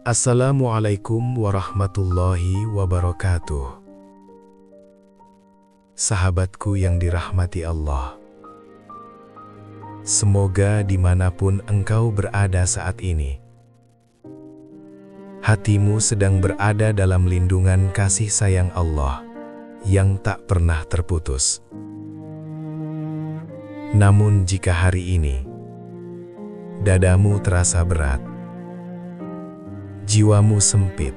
Assalamualaikum warahmatullahi wabarakatuh. Sahabatku yang dirahmati Allah, semoga dimanapun engkau berada saat ini, hatimu sedang berada dalam lindungan kasih sayang Allah yang tak pernah terputus. Namun jika hari ini dadamu terasa berat, jiwamu sempit,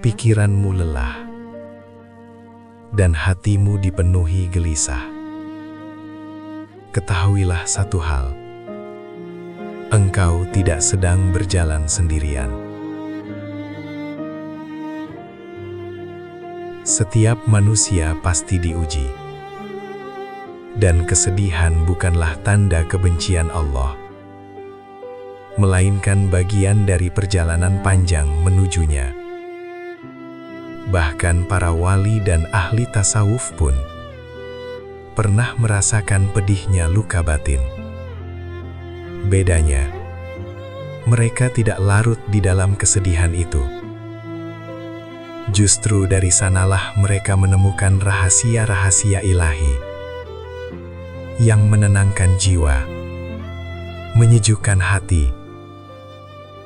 pikiranmu lelah, dan hatimu dipenuhi gelisah, ketahuilah satu hal: engkau tidak sedang berjalan sendirian. Setiap manusia pasti diuji, dan kesedihan bukanlah tanda kebencian Allah, melainkan bagian dari perjalanan panjang menujunya. Bahkan para wali dan ahli tasawuf pun pernah merasakan pedihnya luka batin. Bedanya, mereka tidak larut di dalam kesedihan itu. Justru dari sanalah mereka menemukan rahasia-rahasia ilahi yang menenangkan jiwa, menyejukkan hati,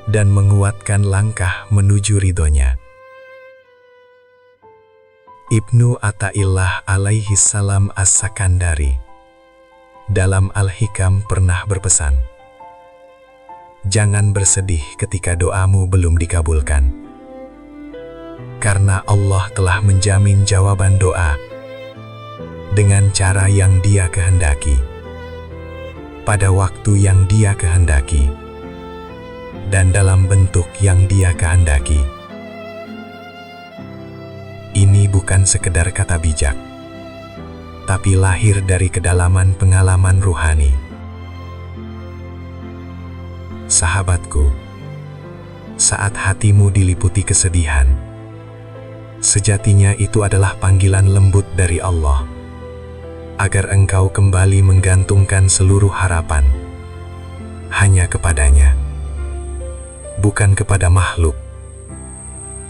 dan menguatkan langkah menuju ridhonya. Ibnu Athaillah alaihi salam As-Sakandari dalam Al-Hikam pernah berpesan, jangan bersedih ketika doamu belum dikabulkan, karena Allah telah menjamin jawaban doa dengan cara yang Dia kehendaki, pada waktu yang Dia kehendaki, dan dalam bentuk yang Dia kehendaki. Ini bukan sekedar kata bijak, tapi lahir dari kedalaman pengalaman ruhani. Sahabatku, saat hatimu diliputi kesedihan, sejatinya itu adalah panggilan lembut dari Allah, agar engkau kembali menggantungkan seluruh harapan hanya kepadanya. Bukan kepada makhluk,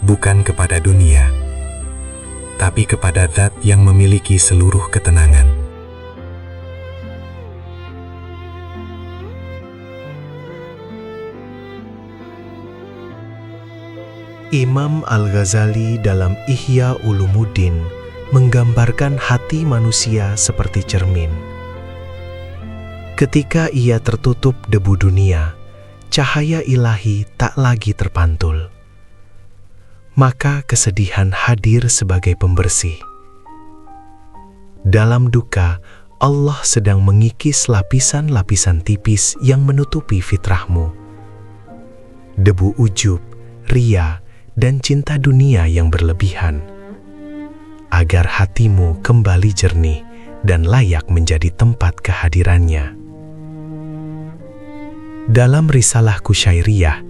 bukan kepada dunia, tapi kepada Zat yang memiliki seluruh ketenangan. Imam Al-Ghazali dalam Ihya Ulumuddin menggambarkan hati manusia seperti cermin. Ketika ia tertutup debu dunia, cahaya ilahi tak lagi terpantul. Maka kesedihan hadir sebagai pembersih. Dalam duka, Allah sedang mengikis lapisan-lapisan tipis yang menutupi fitrahmu. Debu ujub, ria, dan cinta dunia yang berlebihan, agar hatimu kembali jernih dan layak menjadi tempat kehadirannya. Dalam Risalah Qusyairiyah,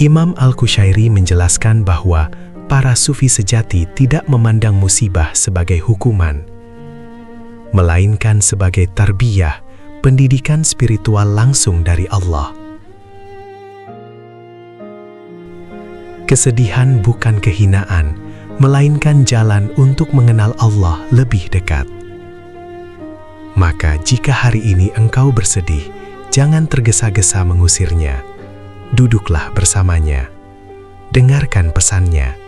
Imam Al-Qusyairi menjelaskan bahwa para sufi sejati tidak memandang musibah sebagai hukuman, melainkan sebagai tarbiyah, pendidikan spiritual langsung dari Allah. Kesedihan bukan kehinaan, melainkan jalan untuk mengenal Allah lebih dekat. Maka jika hari ini engkau bersedih, jangan tergesa-gesa mengusirnya. Duduklah bersamanya. Dengarkan pesannya.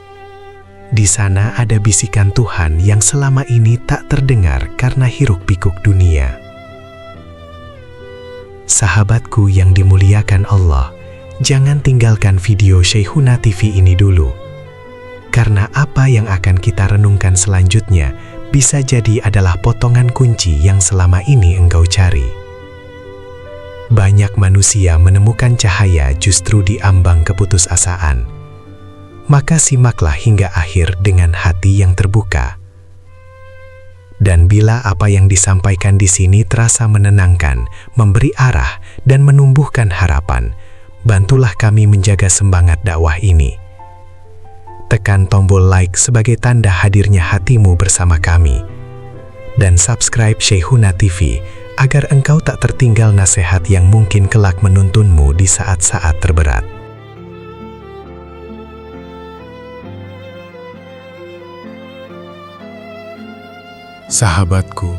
Di sana ada bisikan Tuhan yang selama ini tak terdengar karena hiruk-pikuk dunia. Sahabatku yang dimuliakan Allah, jangan tinggalkan video Syekhuna TV ini dulu. Karena apa yang akan kita renungkan selanjutnya bisa jadi adalah potongan kunci yang selama ini engkau cari. Banyak manusia menemukan cahaya justru di ambang keputusasaan. Maka simaklah hingga akhir dengan hati yang terbuka. Dan bila apa yang disampaikan di sini terasa menenangkan, memberi arah, dan menumbuhkan harapan, bantulah kami menjaga semangat dakwah ini. Tekan tombol like sebagai tanda hadirnya hatimu bersama kami. Dan subscribe Syekhuna TV agar engkau tak tertinggal nasihat yang mungkin kelak menuntunmu di saat-saat terberat. Sahabatku,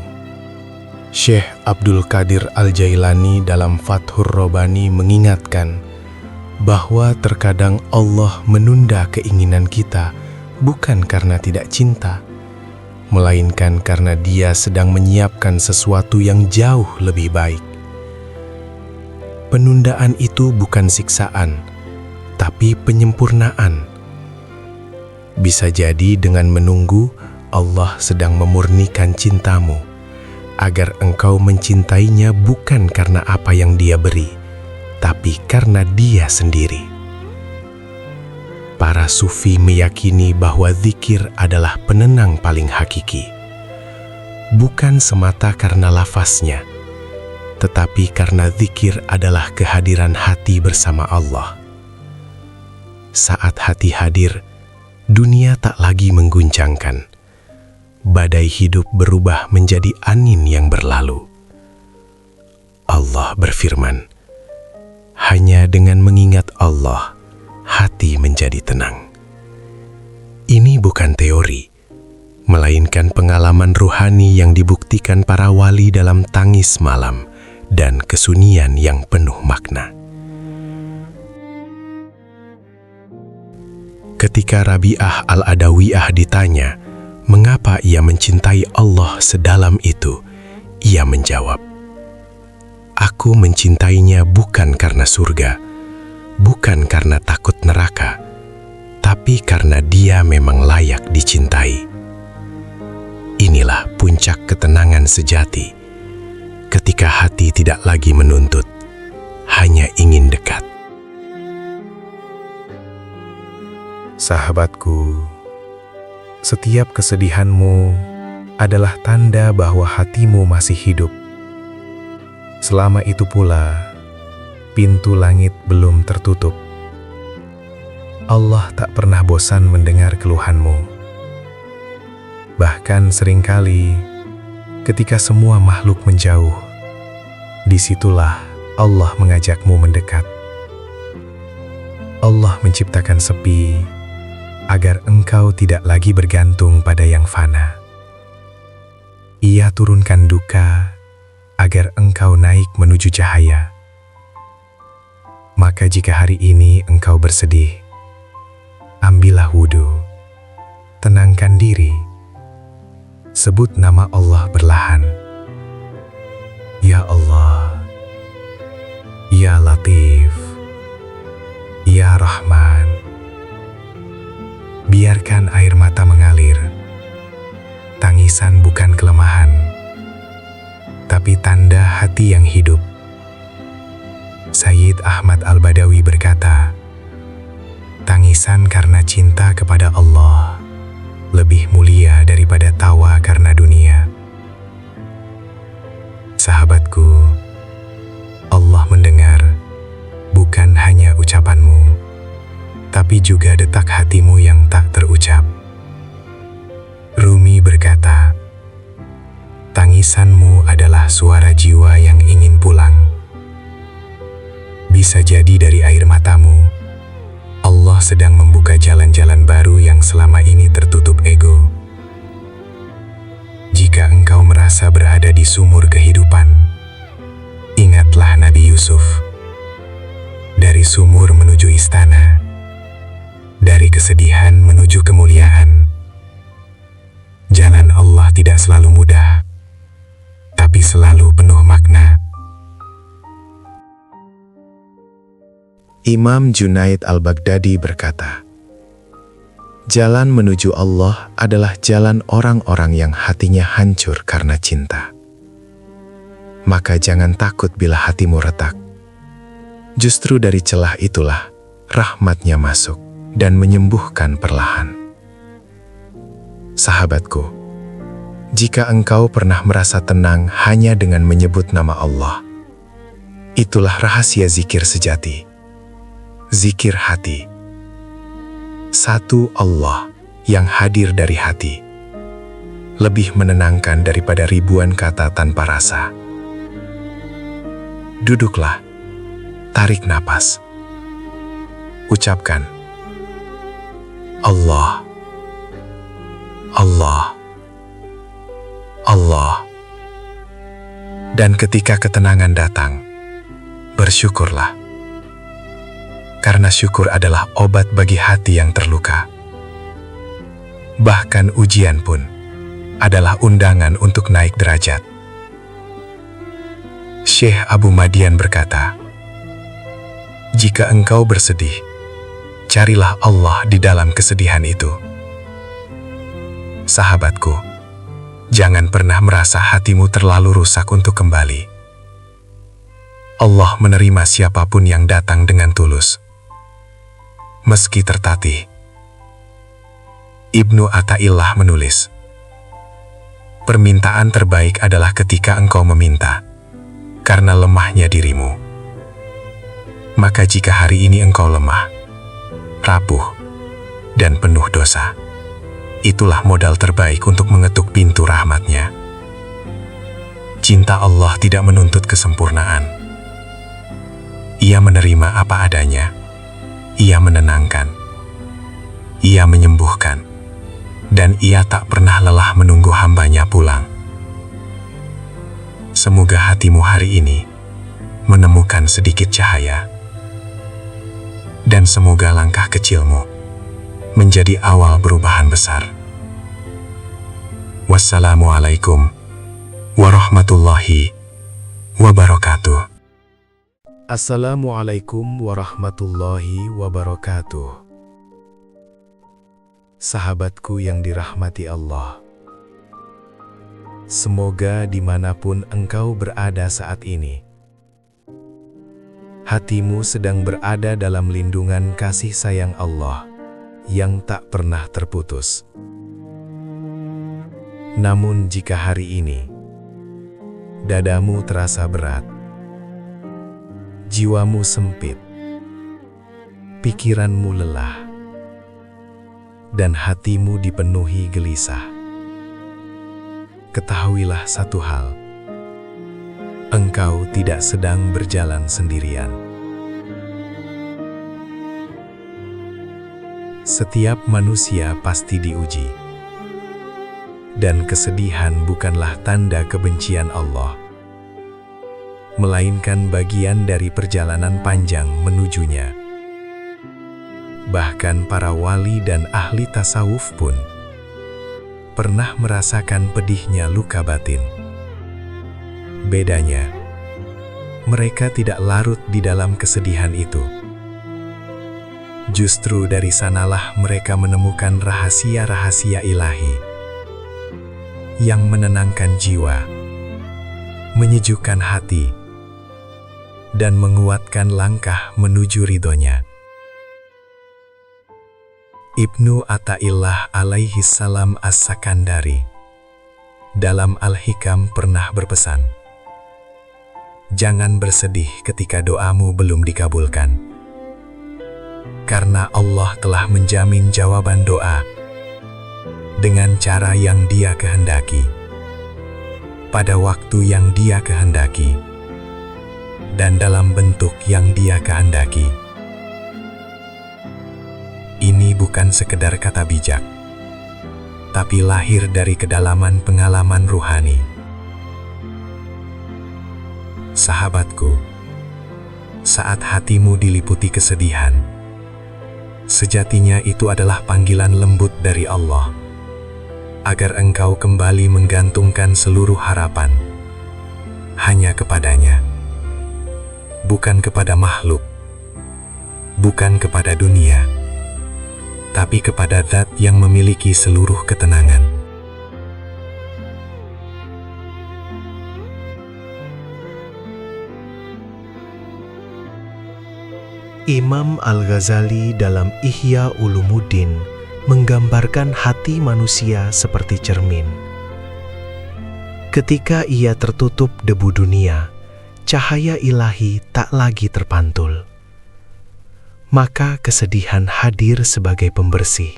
Syekh Abdul Qadir Al-Jailani dalam Fathur Rabbani mengingatkan bahwa terkadang Allah menunda keinginan kita bukan karena tidak cinta, melainkan karena Dia sedang menyiapkan sesuatu yang jauh lebih baik. Penundaan itu bukan siksaan, tapi penyempurnaan. Bisa jadi dengan menunggu, Allah sedang memurnikan cintamu, agar engkau mencintainya bukan karena apa yang Dia beri, tapi karena Dia sendiri. Para sufi meyakini bahwa zikir adalah penenang paling hakiki, bukan semata karena lafaznya, tetapi karena zikir adalah kehadiran hati bersama Allah. Saat hati hadir, dunia tak lagi mengguncangkan. Badai hidup berubah menjadi angin yang berlalu. Allah berfirman, hanya dengan mengingat Allah, hati menjadi tenang. Ini bukan teori, melainkan pengalaman ruhani yang dibuktikan para wali dalam tangis malam dan kesunyian yang penuh makna. Ketika Rabi'ah Al-Adawiyah ditanya, mengapa ia mencintai Allah sedalam itu? Ia menjawab, aku mencintainya bukan karena surga, bukan karena takut neraka, tapi karena Dia memang layak dicintai. Inilah puncak ketenangan sejati, ketika hati tidak lagi menuntut, hanya ingin dekat. Sahabatku, setiap kesedihanmu adalah tanda bahwa hatimu masih hidup. Selama itu pula, pintu langit belum tertutup. Allah tak pernah bosan mendengar keluhanmu. Bahkan seringkali, ketika semua makhluk menjauh, disitulah Allah mengajakmu mendekat. Allah menciptakan sepi, agar engkau tidak lagi bergantung pada yang fana. Ia turunkan duka, agar engkau naik menuju cahaya. Maka jika hari ini engkau bersedih, ambillah wudhu, tenangkan diri, sebut nama Allah perlahan. Ya Allah, Ya Latif, Ya Rahman. Biarkan air mata mengalir. Tangisan bukan kelemahan, tapi tanda hati yang hidup. Sayyid Ahmad Al-Badawi berkata, tangisan karena cinta kepada Allah lebih mulia daripada tawa karena dunia. Sahabatku, Allah mendengar bukan hanya ucapanmu, tapi juga detak hatimu yang tak terucap. Rumi berkata, tangisanmu adalah suara jiwa yang ingin pulang. Bisa jadi dari air matamu, Allah sedang membuka jalan-jalan baru yang selama ini tertutup ego. Jika engkau merasa berada di sumur kehidupan, ingatlah Nabi Yusuf. Dari sumur menuju istana, dari kesedihan menuju kemuliaan. Jalan Allah tidak selalu mudah, tapi selalu penuh makna. Imam Junaid Al-Baghdadi berkata, jalan menuju Allah adalah jalan orang-orang yang hatinya hancur karena cinta. Maka jangan takut bila hatimu retak. Justru dari celah itulah rahmat-Nya masuk dan menyembuhkan perlahan. Sahabatku, jika engkau pernah merasa tenang hanya dengan menyebut nama Allah, itulah rahasia zikir sejati. Zikir hati. Satu Allah yang hadir dari hati, lebih menenangkan daripada ribuan kata tanpa rasa. Duduklah, tarik napas, ucapkan, Allah, Allah, Allah. Dan ketika ketenangan datang, bersyukurlah. Karena syukur adalah obat bagi hati yang terluka. Bahkan ujian pun adalah undangan untuk naik derajat. Syekh Abu Madian berkata, "Jika engkau bersedih, carilah Allah di dalam kesedihan itu." Sahabatku, jangan pernah merasa hatimu terlalu rusak untuk kembali. Allah menerima siapapun yang datang dengan tulus, meski tertatih. Ibnu Athaillah menulis, "Permintaan terbaik adalah ketika engkau meminta karena lemahnya dirimu. Maka jika hari ini engkau lemah, rapuh, dan penuh dosa, itulah modal terbaik untuk mengetuk pintu rahmat-Nya." Cinta Allah tidak menuntut kesempurnaan. Ia menerima apa adanya. Ia menenangkan. Ia menyembuhkan. Dan Ia tak pernah lelah menunggu hamba-Nya pulang. Semoga hatimu hari ini menemukan sedikit cahaya. Dan semoga langkah kecilmu menjadi awal perubahan besar. Wassalamualaikum warahmatullahi wabarakatuh. Assalamualaikum warahmatullahi wabarakatuh. Sahabatku yang dirahmati Allah, semoga dimanapun engkau berada saat ini, hatimu sedang berada dalam lindungan kasih sayang Allah yang tak pernah terputus. Namun jika hari ini dadamu terasa berat, jiwamu sempit, pikiranmu lelah, dan hatimu dipenuhi gelisah, ketahuilah satu hal: engkau tidak sedang berjalan sendirian. Setiap manusia pasti diuji, dan kesedihan bukanlah tanda kebencian Allah, melainkan bagian dari perjalanan panjang menujunya. Bahkan para wali dan ahli tasawuf pun pernah merasakan pedihnya luka batin. Bedanya, mereka tidak larut di dalam kesedihan itu. Justru dari sanalah mereka menemukan rahasia-rahasia ilahi yang menenangkan jiwa, menyejukkan hati, dan menguatkan langkah menuju ridhonya. Ibnu Athaillah alaihi salam as-Sakandari dalam Al-Hikam pernah berpesan, "Jangan bersedih ketika doamu belum dikabulkan, karena Allah telah menjamin jawaban doa dengan cara yang Dia kehendaki, pada waktu yang Dia kehendaki, dan dalam bentuk yang Dia kehendaki." Ini bukan sekedar kata bijak, tapi lahir dari kedalaman pengalaman ruhani. Sahabatku, saat hatimu diliputi kesedihan, sejatinya itu adalah panggilan lembut dari Allah, agar engkau kembali menggantungkan seluruh harapan hanya kepadanya, bukan kepada makhluk, bukan kepada dunia, tapi kepada Zat yang memiliki seluruh ketenangan. Imam Al-Ghazali dalam Ihya Ulumuddin menggambarkan hati manusia seperti cermin. Ketika ia tertutup debu dunia, cahaya ilahi tak lagi terpantul. Maka kesedihan hadir sebagai pembersih.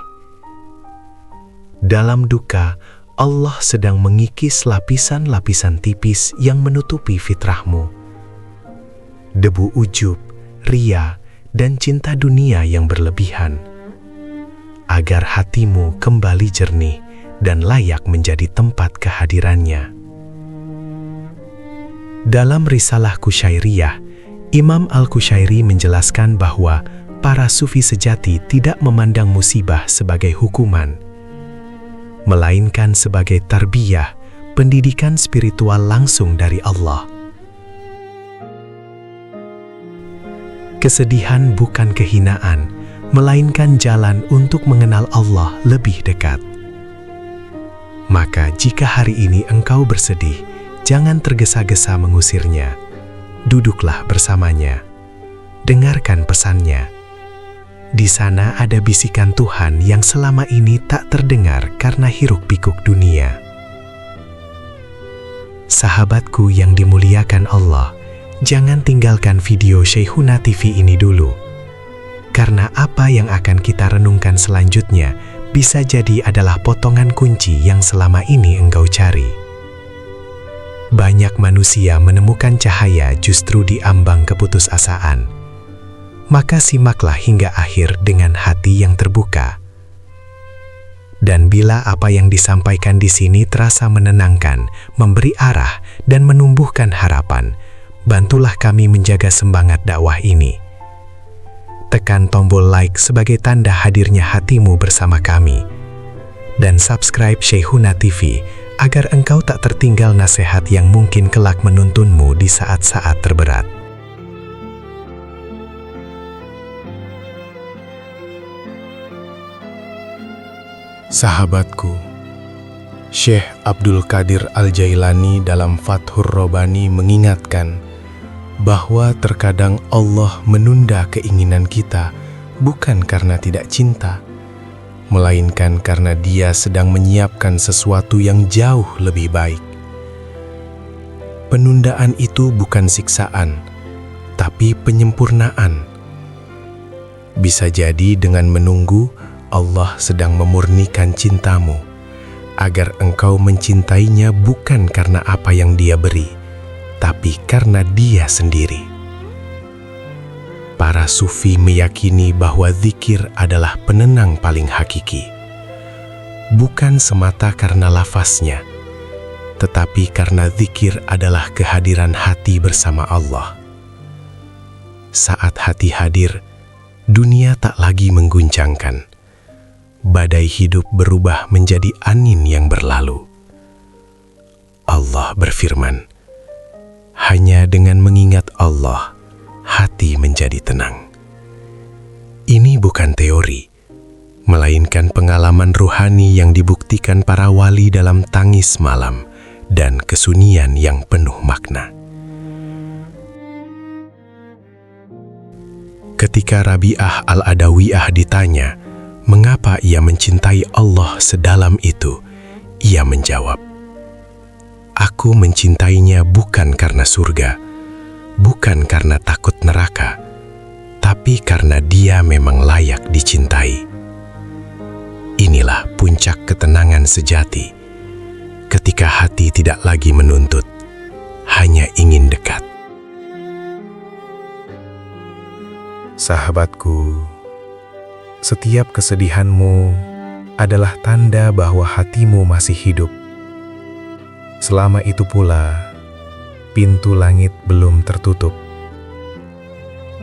Dalam duka, Allah sedang mengikis lapisan-lapisan tipis yang menutupi fitrahmu. Debu ujub, ria, dan cinta dunia yang berlebihan. Agar hatimu kembali jernih dan layak menjadi tempat kehadirannya. Dalam risalah Qusyairiyah, Imam Al-Qusyairi menjelaskan bahwa para sufi sejati tidak memandang musibah sebagai hukuman, melainkan sebagai tarbiyah, pendidikan spiritual langsung dari Allah. Kesedihan bukan kehinaan, melainkan jalan untuk mengenal Allah lebih dekat. Maka jika hari ini engkau bersedih, jangan tergesa-gesa mengusirnya. Duduklah bersamanya. Dengarkan pesannya. Di sana ada bisikan Tuhan yang selama ini tak terdengar karena hiruk-pikuk dunia. Sahabatku yang dimuliakan Allah, jangan tinggalkan video Syekhuna TV ini dulu. Karena apa yang akan kita renungkan selanjutnya bisa jadi adalah potongan kunci yang selama ini engkau cari. Banyak manusia menemukan cahaya justru di ambang keputusasaan. Maka simaklah hingga akhir dengan hati yang terbuka. Dan bila apa yang disampaikan di sini terasa menenangkan, memberi arah, dan menumbuhkan harapan, bantulah kami menjaga semangat dakwah ini. Tekan tombol like sebagai tanda hadirnya hatimu bersama kami. Dan subscribe Syekhuna TV agar engkau tak tertinggal nasihat yang mungkin kelak menuntunmu di saat-saat terberat. Sahabatku, Syekh Abdul Qadir Al-Jailani dalam Fathur Robani mengingatkan bahwa terkadang Allah menunda keinginan kita bukan karena tidak cinta, melainkan karena Dia sedang menyiapkan sesuatu yang jauh lebih baik. Penundaan itu bukan siksaan, tapi penyempurnaan. Bisa jadi dengan menunggu, Allah sedang memurnikan cintamu, agar engkau mencintainya bukan karena apa yang Dia beri, tapi karena Dia sendiri. Para sufi meyakini bahwa zikir adalah penenang paling hakiki, bukan semata karena lafaznya, tetapi karena zikir adalah kehadiran hati bersama Allah. Saat hati hadir, dunia tak lagi mengguncangkan. Badai hidup berubah menjadi angin yang berlalu. Allah berfirman, hanya dengan mengingat Allah, hati menjadi tenang. Ini bukan teori, melainkan pengalaman ruhani yang dibuktikan para wali dalam tangis malam dan kesunyian yang penuh makna. Ketika Rabi'ah Al-Adawiyah ditanya, mengapa ia mencintai Allah sedalam itu? Ia menjawab, aku mencintainya bukan karena surga, bukan karena takut neraka, tapi karena Dia memang layak dicintai. Inilah puncak ketenangan sejati, ketika hati tidak lagi menuntut, hanya ingin dekat. Sahabatku, setiap kesedihanmu adalah tanda bahwa hatimu masih hidup. Selama itu pula, pintu langit belum tertutup.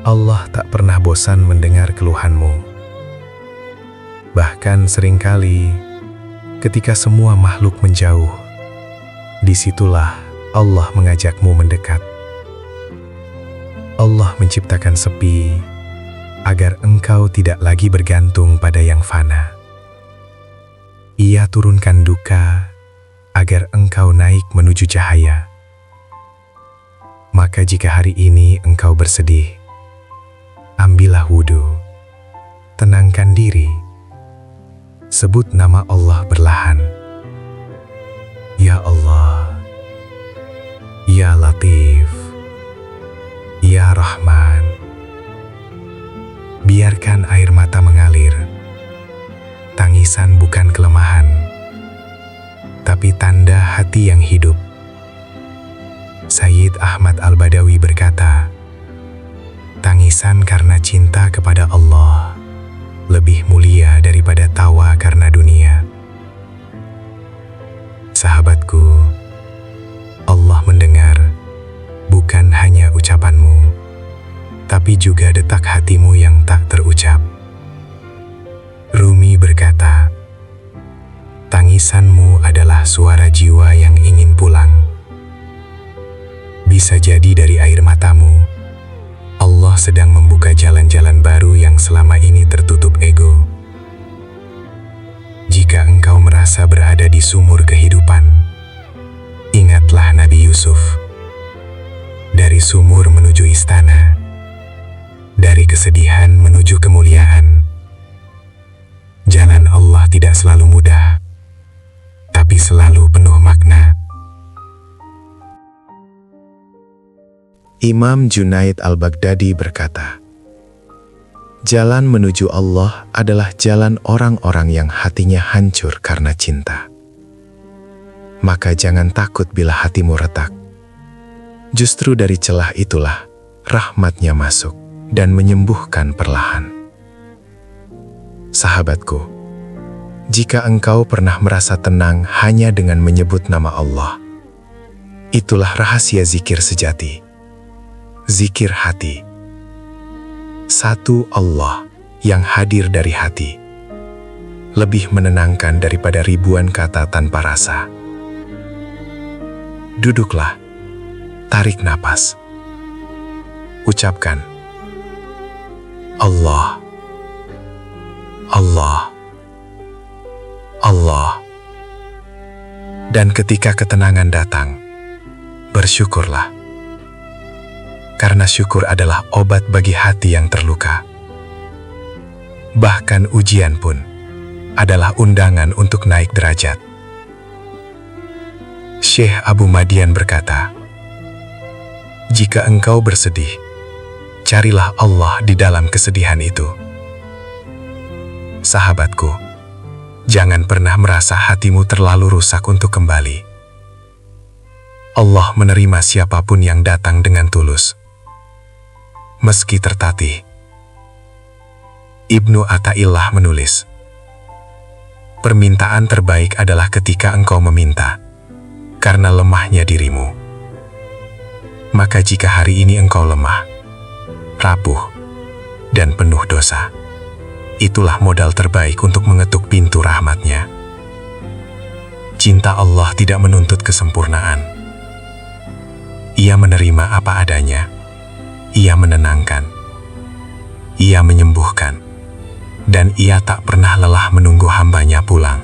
Allah tak pernah bosan mendengar keluhanmu. Bahkan seringkali, ketika semua makhluk menjauh, disitulah Allah mengajakmu mendekat. Allah menciptakan sepi, agar engkau tidak lagi bergantung pada yang fana. Ia turunkan duka, agar engkau naik menuju cahaya. Maka jika hari ini engkau bersedih, ambillah wudhu, tenangkan diri, sebut nama Allah perlahan. Ya Allah, Ya Latif, Ya Rahman. Biarkan air mata mengalir. Tangisan bukan kelemahan, tapi tanda hati yang hidup. Sayyid Ahmad Al-Badawi berkata, tangisan karena cinta kepada Allah lebih mulia daripada tawa karena dunia. sahabatku, Allah mendengar bukan hanya ucapanmu, tapi juga detak hatimu yang tak terucap. Rumi berkata, tangisanmu adalah suara jiwa yang ingin pulang. Bisa jadi dari air matamu, Allah sedang membuka jalan-jalan baru yang selama ini tertutup ego. Jika engkau merasa berada di sumur kehidupan, ingatlah Nabi Yusuf. Dari sumur menuju istana, dari kesedihan menuju kemuliaan. Jalan Allah tidak selalu mudah, tapi selalu penuh makna. Imam Junaid al-Baghdadi berkata, jalan menuju Allah adalah jalan orang-orang yang hatinya hancur karena cinta. Maka jangan takut bila hatimu retak. Justru dari celah itulah rahmat-Nya masuk dan menyembuhkan perlahan. Sahabatku, jika engkau pernah merasa tenang hanya dengan menyebut nama Allah, itulah rahasia zikir sejati. Zikir hati. Satu Allah yang hadir dari hati, lebih menenangkan daripada ribuan kata tanpa rasa. Duduklah, tarik napas, ucapkan Allah, Allah, Allah. Dan ketika ketenangan datang, bersyukurlah. Karena syukur adalah obat bagi hati yang terluka. Bahkan ujian pun adalah undangan untuk naik derajat. Syekh Abu Madian berkata, jika engkau bersedih, carilah Allah di dalam kesedihan itu. Sahabatku, jangan pernah merasa hatimu terlalu rusak untuk kembali. Allah menerima siapapun yang datang dengan tulus, meski tertatih. Ibnu Athaillah menulis, permintaan terbaik adalah ketika engkau meminta, karena lemahnya dirimu. Maka jika hari ini engkau lemah, rapuh, dan penuh dosa, itulah modal terbaik untuk mengetuk pintu rahmat-Nya. Cinta Allah tidak menuntut kesempurnaan. Ia menerima apa adanya. Ia menenangkan, Ia menyembuhkan, dan Ia tak pernah lelah menunggu hamba-Nya pulang.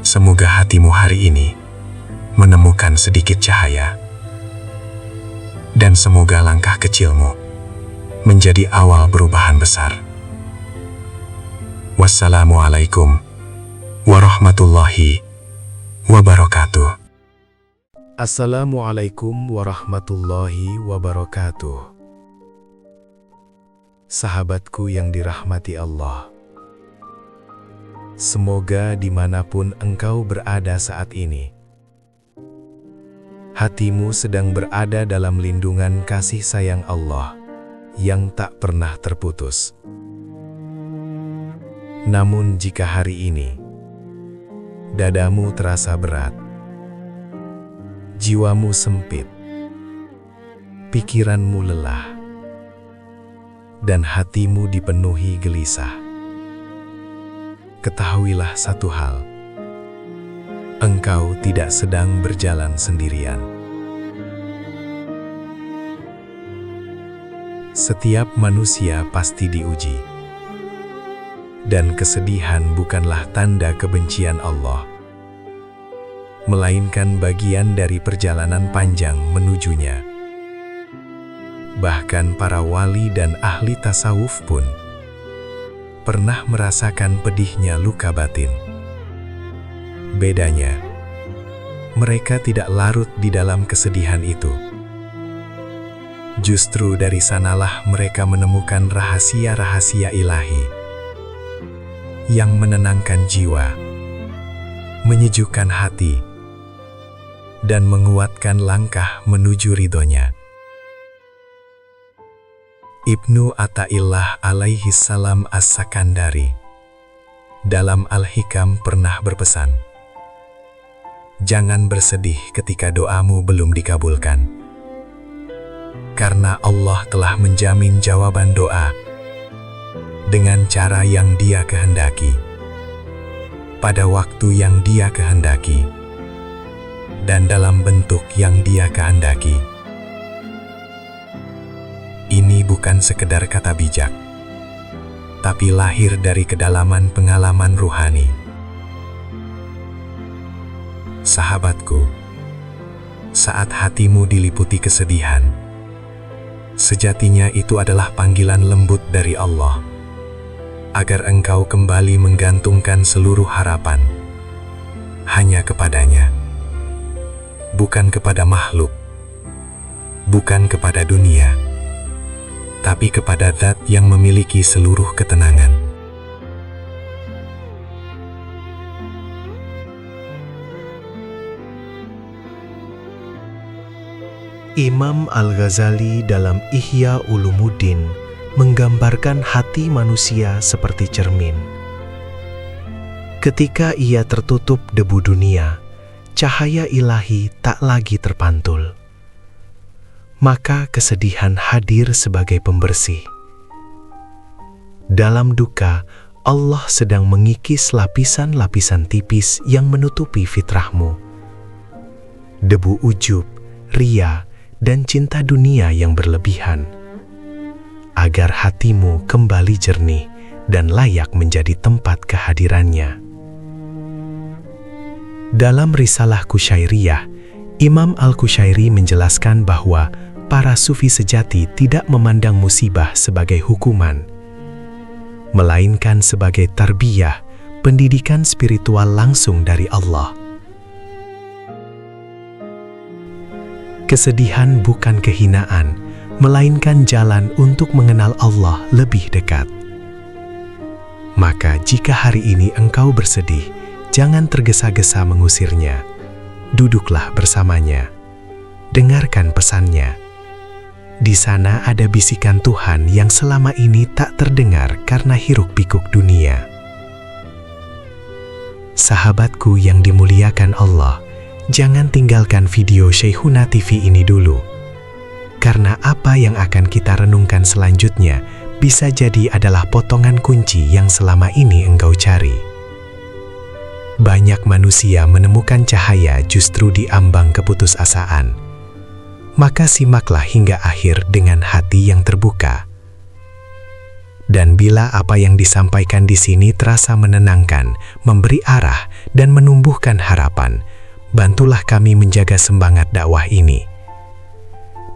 Semoga hatimu hari ini menemukan sedikit cahaya, dan semoga langkah kecilmu menjadi awal perubahan besar. Wassalamualaikum warahmatullahi wabarakatuh. Assalamualaikum warahmatullahi wabarakatuh. Sahabatku yang dirahmati Allah, semoga dimanapun engkau berada saat ini, hatimu sedang berada dalam lindungan kasih sayang Allah yang tak pernah terputus. Namun jika hari ini dadamu terasa berat, jiwamu sempit, pikiranmu lelah, dan hatimu dipenuhi gelisah, ketahuilah satu hal, engkau tidak sedang berjalan sendirian. Setiap manusia pasti diuji, dan kesedihan bukanlah tanda kebencian Allah, melainkan bagian dari perjalanan panjang menujunya. Bahkan para wali dan ahli tasawuf pun pernah merasakan pedihnya luka batin. Bedanya, mereka tidak larut di dalam kesedihan itu. Justru dari sanalah mereka menemukan rahasia-rahasia ilahi yang menenangkan jiwa, menyejukkan hati, dan menguatkan langkah menuju ridhonya. Ibnu Athaillah alaihi salam as-Sakandari dalam Al-Hikam pernah berpesan, Jangan bersedih ketika doamu belum dikabulkan, karena Allah telah menjamin jawaban doa dengan cara yang Dia kehendaki, pada waktu yang Dia kehendaki, dan dalam bentuk yang Dia kehendaki. Ini bukan sekedar kata bijak, tapi lahir dari kedalaman pengalaman ruhani. Sahabatku, saat hatimu diliputi kesedihan, sejatinya itu adalah panggilan lembut dari Allah, agar engkau kembali menggantungkan seluruh harapan hanya kepadanya, bukan kepada makhluk, bukan kepada dunia, tapi kepada Zat yang memiliki seluruh ketenangan. Imam Al-Ghazali dalam Ihya Ulumuddin menggambarkan hati manusia seperti cermin. Ketika ia tertutup debu dunia, cahaya ilahi tak lagi terpantul. Maka kesedihan hadir sebagai pembersih. Dalam duka, Allah sedang mengikis lapisan-lapisan tipis yang menutupi fitrahmu. Debu ujub, ria, dan cinta dunia yang berlebihan, agar hatimu kembali jernih dan layak menjadi tempat kehadirannya. Dalam Risalah Qusyairiyah, Imam Al-Qusyairi menjelaskan bahwa para sufi sejati tidak memandang musibah sebagai hukuman, melainkan sebagai tarbiyah, pendidikan spiritual langsung dari Allah. Kesedihan bukan kehinaan, melainkan jalan untuk mengenal Allah lebih dekat. Maka jika hari ini engkau bersedih, jangan tergesa-gesa mengusirnya. Duduklah bersamanya. Dengarkan pesannya. Di sana ada bisikan Tuhan yang selama ini tak terdengar karena hiruk-pikuk dunia. Sahabatku yang dimuliakan Allah, jangan tinggalkan video Syekhuna TV ini dulu. Karena apa yang akan kita renungkan selanjutnya bisa jadi adalah potongan kunci yang selama ini engkau cari. Banyak manusia menemukan cahaya justru di ambang keputusasaan. Maka simaklah hingga akhir dengan hati yang terbuka. Dan bila apa yang disampaikan di sini terasa menenangkan, memberi arah, dan menumbuhkan harapan, bantulah kami menjaga semangat dakwah ini.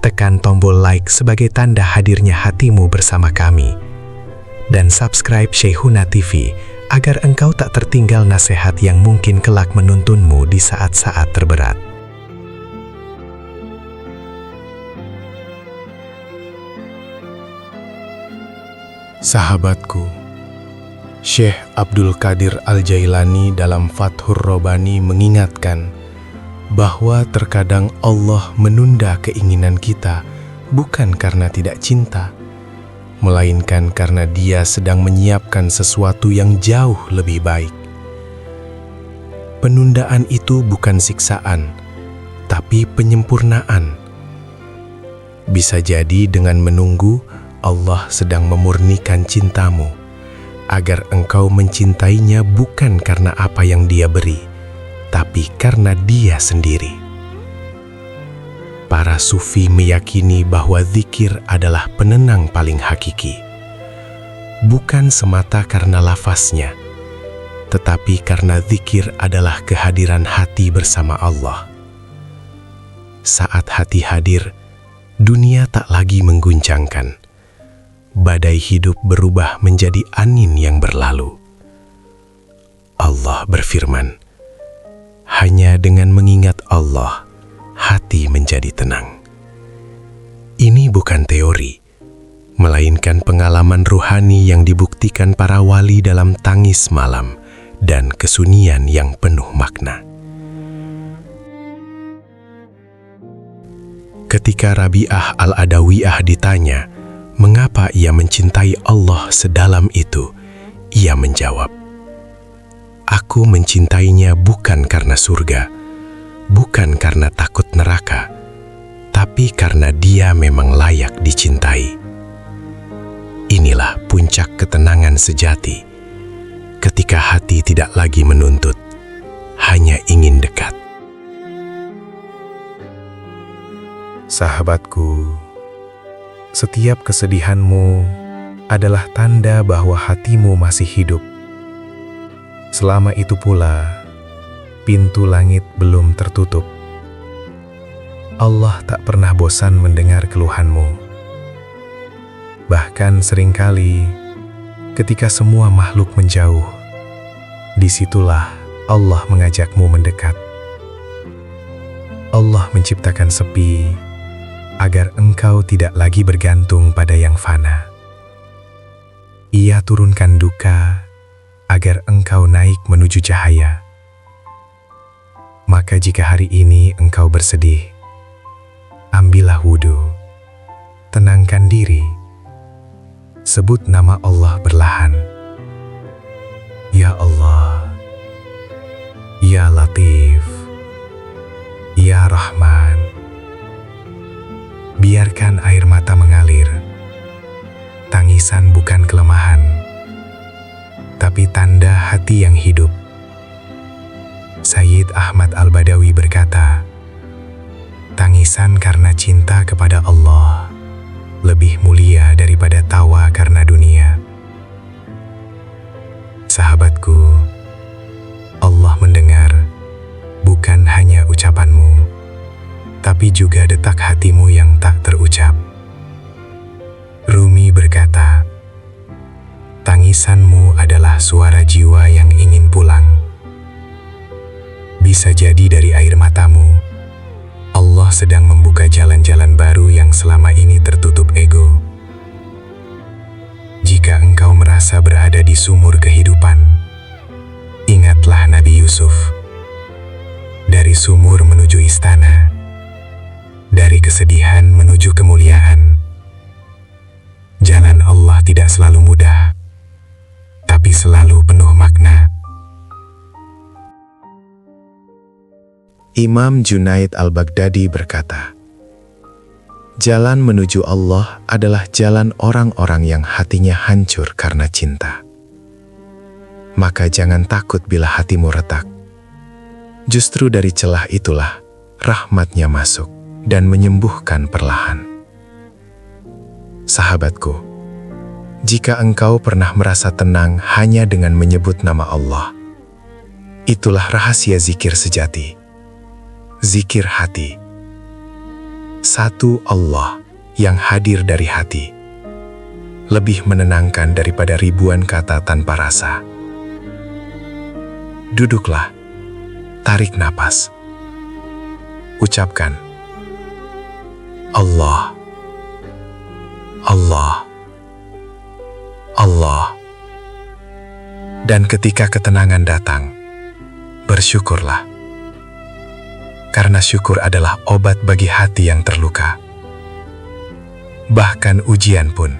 Tekan tombol like sebagai tanda hadirnya hatimu bersama kami. Dan subscribe Syekhuna TV agar engkau tak tertinggal nasihat yang mungkin kelak menuntunmu di saat-saat terberat. Sahabatku, Syekh Abdul Qadir Al-Jailani dalam Fathur Rabbani mengingatkan bahwa terkadang Allah menunda keinginan kita bukan karena tidak cinta, melainkan karena Dia sedang menyiapkan sesuatu yang jauh lebih baik. Penundaan itu bukan siksaan, tapi penyempurnaan. Bisa jadi dengan menunggu, Allah sedang memurnikan cintamu, agar engkau mencintainya bukan karena apa yang Dia beri, tapi karena Dia sendiri. Para sufi meyakini bahwa zikir adalah penenang paling hakiki. Bukan semata karena lafaznya, tetapi karena zikir adalah kehadiran hati bersama Allah. Saat hati hadir, dunia tak lagi mengguncangkan. Badai hidup berubah menjadi angin yang berlalu. Allah berfirman, hanya dengan mengingat Allah, hati menjadi tenang. Ini bukan teori, melainkan pengalaman ruhani yang dibuktikan para wali dalam tangis malam dan kesunyian yang penuh makna. Ketika Rabi'ah Al-Adawiyah ditanya, mengapa ia mencintai Allah sedalam itu? Ia menjawab, aku mencintainya bukan karena surga, bukan karena takut neraka, tapi karena dia memang layak dicintai. Inilah puncak ketenangan sejati, ketika hati tidak lagi menuntut, hanya ingin dekat. Sahabatku, setiap kesedihanmu adalah tanda bahwa hatimu masih hidup. Selama itu pula, pintu langit belum tertutup. Allah tak pernah bosan mendengar keluhanmu. Bahkan seringkali, ketika semua makhluk menjauh, disitulah Allah mengajakmu mendekat. Allah menciptakan sepi, agar engkau tidak lagi bergantung pada yang fana. Ia turunkan duka, agar engkau naik menuju cahaya. Maka jika hari ini engkau bersedih, ambillah wudhu, tenangkan diri, sebut nama Allah perlahan. Ya Allah, Ya Latif, Ya Rahman. Biarkan air mata mengalir. Tangisan bukan kelemahan, tapi tanda hati yang hidup. Sayyid Ahmad Al-Badawi berkata, tangisan karena cinta kepada Allah lebih mulia daripada tawa karena dunia. Sahabatku, Allah mendengar bukan hanya ucapanmu, tapi juga detak hatimu yang tak terucap. Rumi berkata, tangisanmu adalah suara jiwa yang ingin pulang. Bisa jadi dari air matamu, Allah sedang membuka jalan-jalan baru yang selama ini tertutup ego. Jika engkau merasa berada di sumur kehidupan, ingatlah Nabi Yusuf. Dari sumur menuju istana, dari kesedihan menuju kemuliaan. Jalan Allah tidak selalu mudah, tapi selalu penuh makna. Imam Junaid Al-Baghdadi berkata, jalan menuju Allah adalah jalan orang-orang yang hatinya hancur karena cinta. Maka jangan takut bila hatimu retak. Justru dari celah itulah rahmat-Nya masuk dan menyembuhkan perlahan. Sahabatku, jika engkau pernah merasa tenang hanya dengan menyebut nama Allah, itulah rahasia zikir sejati. Zikir hati. Satu Allah yang hadir dari hati, lebih menenangkan daripada ribuan kata tanpa rasa. Duduklah, tarik napas, ucapkan, Allah, Allah, Allah. Dan ketika ketenangan datang, bersyukurlah. Karena syukur adalah obat bagi hati yang terluka. Bahkan ujian pun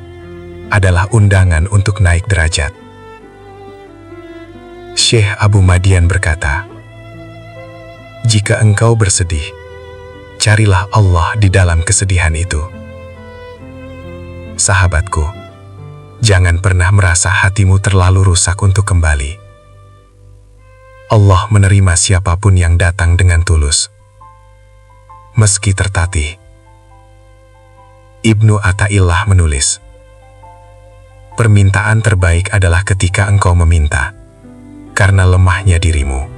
adalah undangan untuk naik derajat. Syekh Abu Madian berkata, jika engkau bersedih, carilah Allah di dalam kesedihan itu. Sahabatku, jangan pernah merasa hatimu terlalu rusak untuk kembali. Allah menerima siapapun yang datang dengan tulus, meski tertatih. Ibnu Athaillah menulis, permintaan terbaik adalah ketika engkau meminta, karena lemahnya dirimu.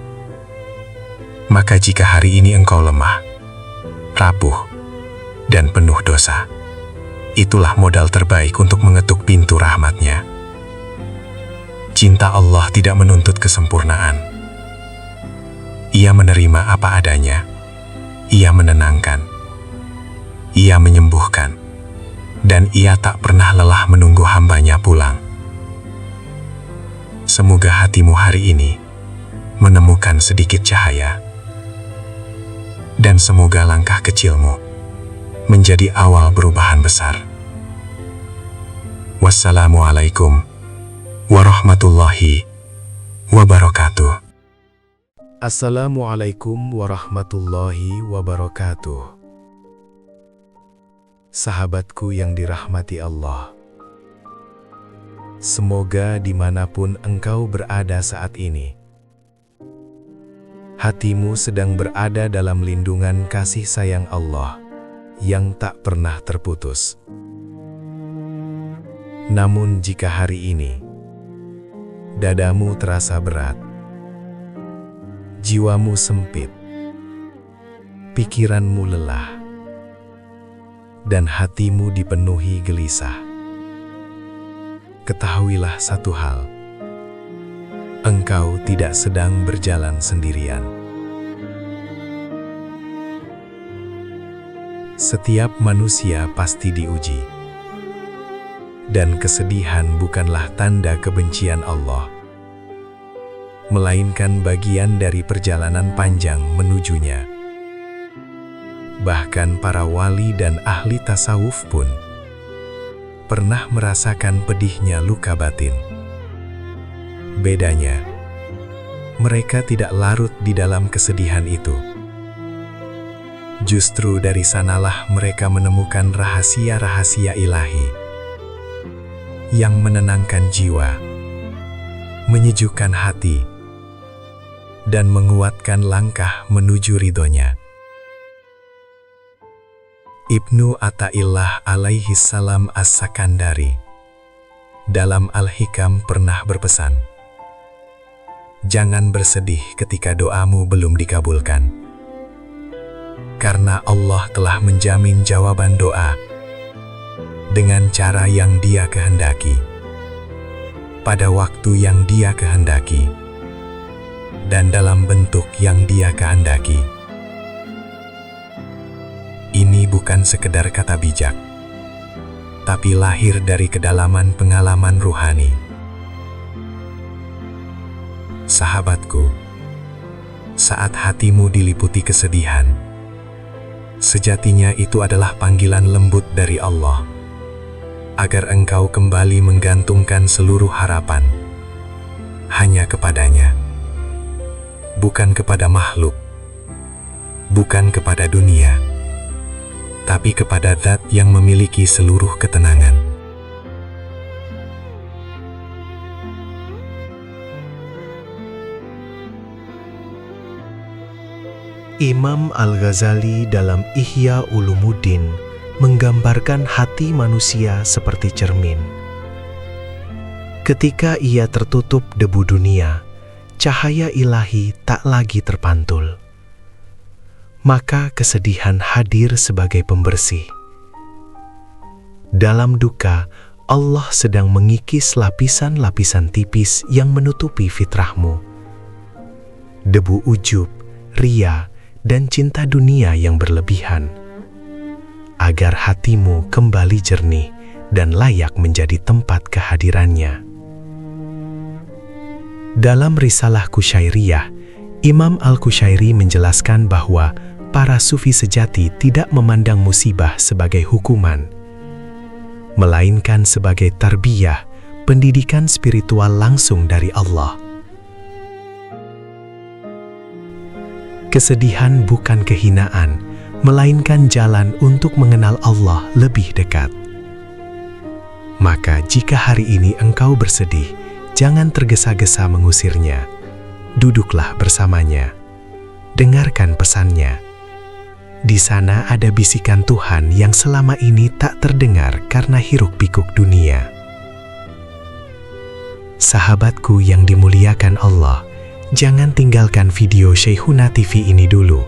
Maka jika hari ini engkau lemah, rapuh, dan penuh dosa, itulah modal terbaik untuk mengetuk pintu rahmat-Nya. Cinta Allah tidak menuntut kesempurnaan. Ia menerima apa adanya. Ia menenangkan. Ia menyembuhkan. Dan Ia tak pernah lelah menunggu hamba-Nya pulang. Semoga hatimu hari ini menemukan sedikit cahaya. Dan semoga langkah kecilmu menjadi awal perubahan besar. Wassalamualaikum warahmatullahi wabarakatuh. Assalamualaikum warahmatullahi wabarakatuh. Sahabatku yang dirahmati Allah, semoga dimanapun engkau berada saat ini, hatimu sedang berada dalam lindungan kasih sayang Allah yang tak pernah terputus. Namun jika hari ini dadamu terasa berat, jiwamu sempit, pikiranmu lelah, dan hatimu dipenuhi gelisah, ketahuilah satu hal: engkau tidak sedang berjalan sendirian. Setiap manusia pasti diuji, dan kesedihan bukanlah tanda kebencian Allah, melainkan bagian dari perjalanan panjang menujunya. Bahkan para wali dan ahli tasawuf pun pernah merasakan pedihnya luka batin. Bedanya, mereka tidak larut di dalam kesedihan itu. Justru dari sanalah mereka menemukan rahasia-rahasia ilahi yang menenangkan jiwa, menyejukkan hati, dan menguatkan langkah menuju ridhonya. Ibnu Athaillah alaihi salam As-Sakandari dalam Al-Hikam pernah berpesan, jangan bersedih ketika doamu belum dikabulkan, karena Allah telah menjamin jawaban doa dengan cara yang Dia kehendaki, pada waktu yang Dia kehendaki, dan dalam bentuk yang Dia kehendaki. Ini bukan sekedar kata bijak, tapi lahir dari kedalaman pengalaman ruhani. Sahabatku, saat hatimu diliputi kesedihan, sejatinya itu adalah panggilan lembut dari Allah, agar engkau kembali menggantungkan seluruh harapan hanya kepadanya. Bukan kepada makhluk, bukan kepada dunia, tapi kepada Zat yang memiliki seluruh ketenangan. Imam Al-Ghazali dalam Ihya Ulumuddin menggambarkan hati manusia seperti cermin. Ketika ia tertutup debu dunia, cahaya ilahi tak lagi terpantul. Maka kesedihan hadir sebagai pembersih. Dalam duka, Allah sedang mengikis lapisan-lapisan tipis yang menutupi fitrahmu. Debu ujub, ria, dan cinta dunia yang berlebihan, agar hatimu kembali jernih dan layak menjadi tempat kehadirannya. Dalam Risalah Qusyairiyah, Imam Al-Qusyairi menjelaskan bahwa para sufi sejati tidak memandang musibah sebagai hukuman, melainkan sebagai tarbiyah, pendidikan spiritual langsung dari Allah. Kesedihan bukan kehinaan, melainkan jalan untuk mengenal Allah lebih dekat. Maka jika hari ini engkau bersedih, jangan tergesa-gesa mengusirnya. Duduklah bersamanya. Dengarkan pesannya. Di sana ada bisikan Tuhan yang selama ini tak terdengar karena hiruk-pikuk dunia. Sahabatku yang dimuliakan Allah, jangan tinggalkan video Syekhuna TV ini dulu.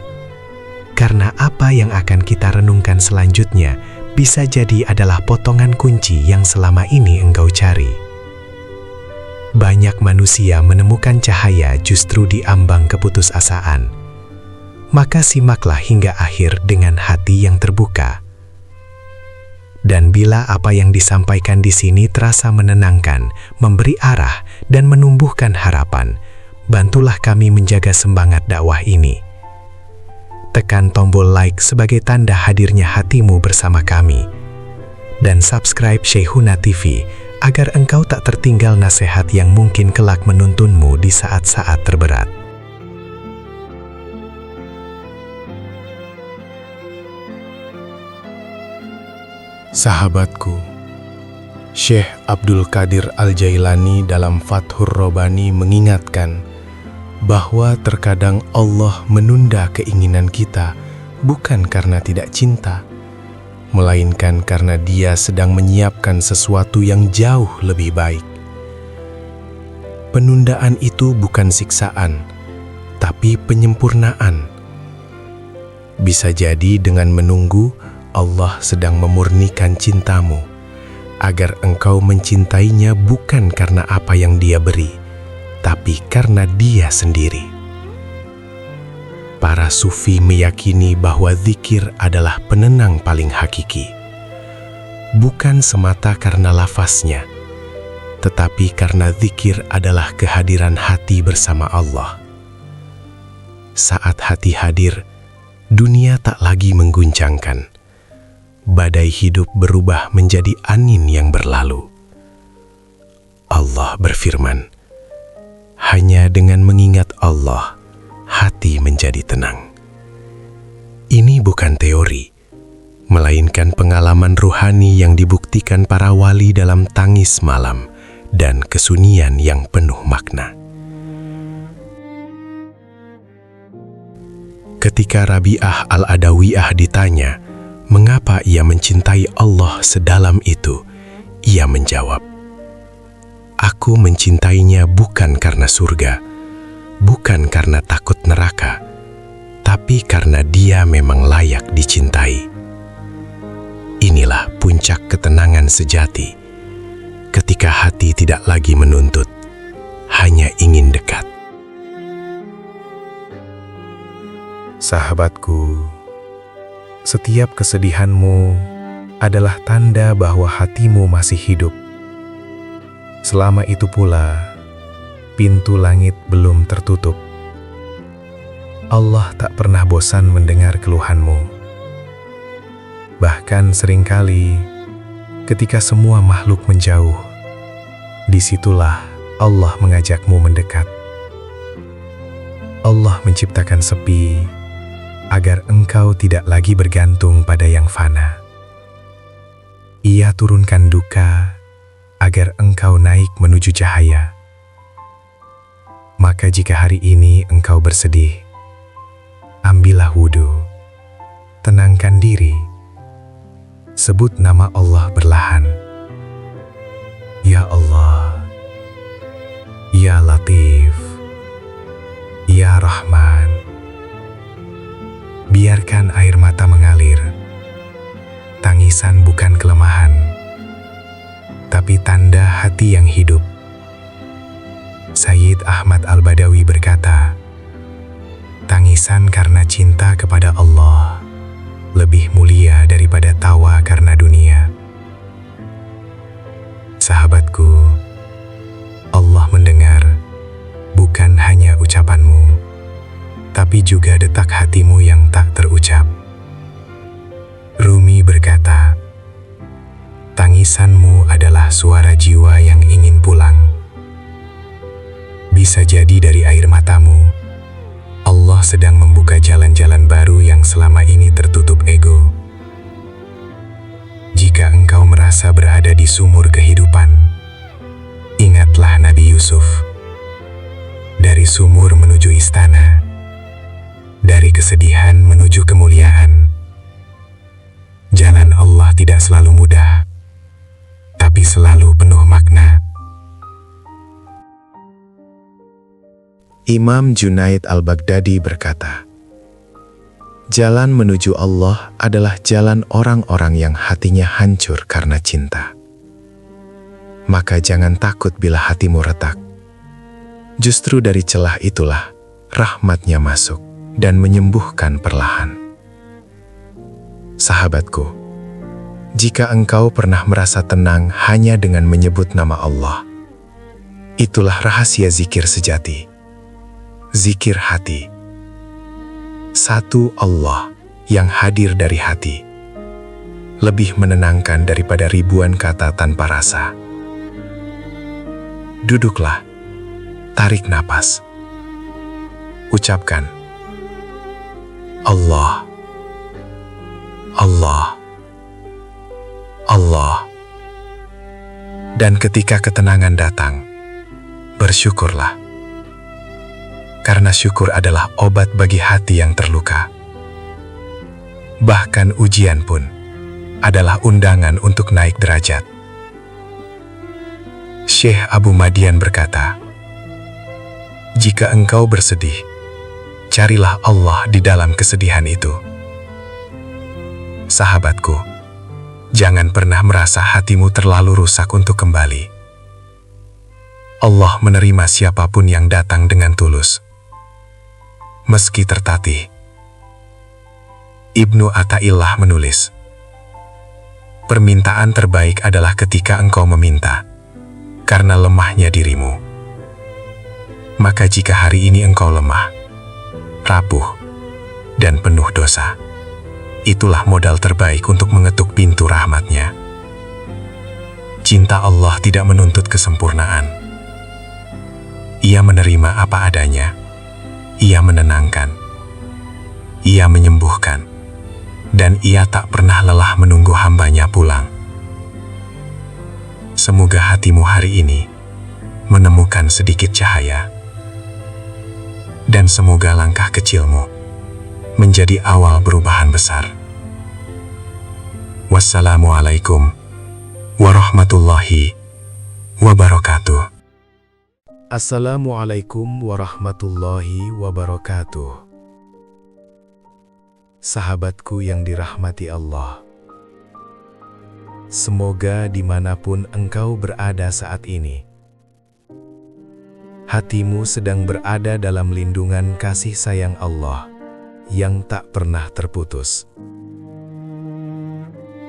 Karena apa yang akan kita renungkan selanjutnya bisa jadi adalah potongan kunci yang selama ini engkau cari. Banyak manusia menemukan cahaya justru di ambang keputusasaan. Maka simaklah hingga akhir dengan hati yang terbuka. Dan bila apa yang disampaikan di sini terasa menenangkan, memberi arah, dan menumbuhkan harapan, bantulah kami menjaga semangat dakwah ini. Tekan tombol like sebagai tanda hadirnya hatimu bersama kami. Dan subscribe Syekhuna TV agar engkau tak tertinggal nasihat yang mungkin kelak menuntunmu di saat-saat terberat. Sahabatku, Syekh Abdul Qadir Al-Jailani dalam Fathur Rabbani mengingatkan bahwa terkadang Allah menunda keinginan kita bukan karena tidak cinta, melainkan karena Dia sedang menyiapkan sesuatu yang jauh lebih baik. Penundaan itu bukan siksaan, tapi penyempurnaan. Bisa jadi dengan menunggu, Allah sedang memurnikan cintamu, agar engkau mencintainya bukan karena apa yang Dia beri, tapi karena Dia sendiri. Para sufi meyakini bahwa zikir adalah penenang paling hakiki, bukan semata karena lafaznya, tetapi karena zikir adalah kehadiran hati bersama Allah. Saat hati hadir, dunia tak lagi mengguncangkan. Badai hidup berubah menjadi angin yang berlalu. Allah berfirman, hanya dengan mengingat Allah, hati menjadi tenang. Ini bukan teori, melainkan pengalaman ruhani yang dibuktikan para wali dalam tangis malam dan kesunyian yang penuh makna. Ketika Rabi'ah Al-Adawiyah ditanya, mengapa ia mencintai Allah sedalam itu? Ia menjawab, aku mencintainya bukan karena surga, bukan karena takut neraka, tapi karena Dia memang layak dicintai. Inilah puncak ketenangan sejati, ketika hati tidak lagi menuntut, hanya ingin dekat. Sahabatku, setiap kesedihanmu adalah tanda bahwa hatimu masih hidup. Selama itu pula, pintu langit belum tertutup. Allah tak pernah bosan mendengar keluhanmu. Bahkan seringkali, ketika semua makhluk menjauh, disitulah Allah mengajakmu mendekat. Allah menciptakan sepi, agar engkau tidak lagi bergantung pada yang fana. Ia turunkan duka, agar engkau naik menuju cahaya. Maka jika hari ini engkau bersedih, ambillah wudhu, tenangkan diri, sebut nama Allah berlahan. Ya Allah, Ya Latif, Ya Rahman. Biarkan air mata mengalir. Tangisan bukan kelemahan, tapi tanda hati yang hidup. Sayyid Ahmad Al-Badawi berkata, tangisan karena cinta kepada Allah lebih mulia daripada tawa karena dunia. Sahabatku, Allah mendengar bukan hanya ucapanmu, tapi juga detak hatimu yang tak terucap. Rumi berkata, tangisanmu adalah suara jiwa yang ingin pulang. Bisa jadi dari air matamu, Allah sedang membuka jalan-jalan baru yang selama ini tertutup ego. Jika engkau merasa berada di sumur kehidupan, ingatlah Nabi Yusuf. Dari sumur menuju istana, dari kesedihan menuju kemuliaan. Jalan Allah tidak selalu mudah, tapi selalu penuh makna. Imam Junaid Al-Baghdadi berkata, jalan menuju Allah adalah jalan orang-orang yang hatinya hancur karena cinta. Maka jangan takut bila hatimu retak. Justru dari celah itulah rahmat-Nya masuk dan menyembuhkan perlahan. Sahabatku, jika engkau pernah merasa tenang hanya dengan menyebut nama Allah, itulah rahasia zikir sejati. Zikir hati. Satu Allah yang hadir dari hati, lebih menenangkan daripada ribuan kata tanpa rasa. Duduklah, tarik napas, ucapkan, Allah, Allah. Allah. Dan ketika ketenangan datang, bersyukurlah. Karena syukur adalah obat bagi hati yang terluka. Bahkan ujian pun adalah undangan untuk naik derajat. Syekh Abu Madian berkata, "Jika engkau bersedih, carilah Allah di dalam kesedihan itu." Sahabatku, jangan pernah merasa hatimu terlalu rusak untuk kembali. Allah menerima siapapun yang datang dengan tulus, meski tertatih. Ibnu Athaillah menulis, "Permintaan terbaik adalah ketika engkau meminta karena lemahnya dirimu. Maka jika hari ini engkau lemah, rapuh, dan penuh dosa, itulah modal terbaik untuk mengetuk pintu rahmat-Nya." Cinta Allah tidak menuntut kesempurnaan. Ia menerima apa adanya. Ia menenangkan. Ia menyembuhkan. Dan Ia tak pernah lelah menunggu hamba-Nya pulang. Semoga hatimu hari ini menemukan sedikit cahaya. Dan semoga langkah kecilmu menjadi awal perubahan besar. Wassalamualaikum warahmatullahi wabarakatuh. Assalamualaikum warahmatullahi wabarakatuh. Sahabatku yang dirahmati Allah, semoga dimanapun engkau berada saat ini, hatimu sedang berada dalam lindungan kasih sayang Allah yang tak pernah terputus.